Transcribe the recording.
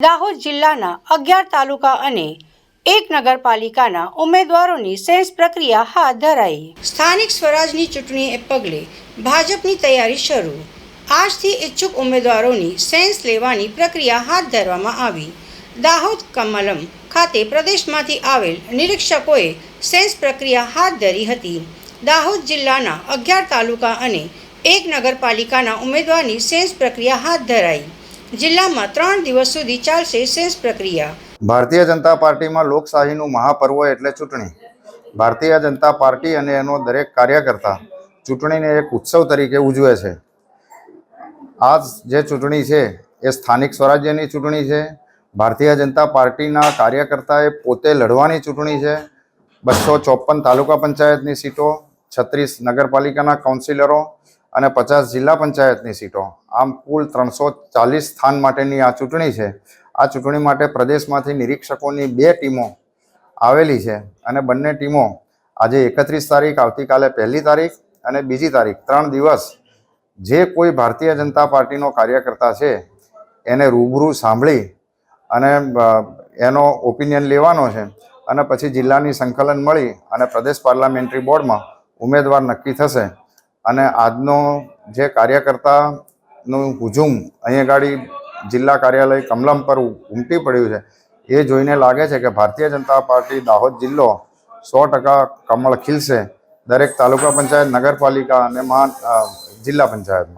દાહોદ જિલ્લાના 11 તાલુકા અને 1 નગરપાલિકાના ઉમેદવારોની સેન્સ પ્રક્રિયા હાથ ધરાઈ। સ્થાનિક સ્વરાજની ચૂંટણીને પગલે ભાજપની તૈયારી શરૂ। આજથી ઈચ્છુક ઉમેદવારોની સેન્સ લેવાની પ્રક્રિયા હાથ ધરવામાં આવી। દાહોદ કમલમ ખાતે પ્રદેશમાંથી આવેલ નિરીક્ષકોએ સેન્સ પ્રક્રિયા હાથ ધરી હતી। દાહોદ જિલ્લાના 11 તાલુકા અને 1 નગરપાલિકાના ઉમેદવારની સેન્સ પ્રક્રિયા હાથ ધરાઈ। જિલ્લામાં 3 દિવસ સુધી ચાલશે સેન્સ પ્રક્રિયા। ભારતીય જનતા પાર્ટીમાં લોકશાહીનું મહાપર્વ એટલે ચૂંટણી। ભારતીય જનતા પાર્ટી અને એનો દરેક કાર્યકર્તા ચૂંટણીને એક ઉત્સવ તરીકે ઉજવે છે। આ જે ચૂંટણી છે એ સ્થાનિક સ્વરાજ્યની ચૂંટણી છે। ભારતીય જનતા પાર્ટીના કાર્યકર્તાએ પોતે લડવાની ચૂંટણી છે। 254 તાલુકા પંચાયતની સીટો, 36 નગરપાલિકાના કાઉન્સિલરો અને 50 જિલ્લા પંચાયતની સીટો, આમ કુલ 340 સ્થાન માટેની આ ચૂંટણી છે। આ ચૂંટણી માટે પ્રદેશમાંથી નિરીક્ષકોની 2 ટીમો આવેલી છે અને બંને ટીમો આજે 31 તારીખ, આવતીકાલે 1લી તારીખ અને 2જી તારીખ 3 દિવસ જે કોઈ ભારતીય જનતા પાર્ટીનો કાર્યકર્તા છે એને રૂબરૂ સાંભળી અને એનો ઓપિનિયન લેવાનો છે અને પછી જિલ્લાની સંકલન મળી અને પ્રદેશ પાર્લામેન્ટરી બોર્ડમાં ઉમેદવાર નક્કી થશે। અને આજનો જે કાર્યકર્તાનું હુજુમ અહીંયા ગાડી જિલ્લા કાર્યાલય કમલમ પર ઉમટી પડ્યું છે એ જોઈને લાગે છે કે ભારતીય જનતા પાર્ટી દાહોદ જિલ્લો 100% કમળ ખીલશે દરેક તાલુકા પંચાયત, નગરપાલિકા અને જિલ્લા પંચાયતમાં।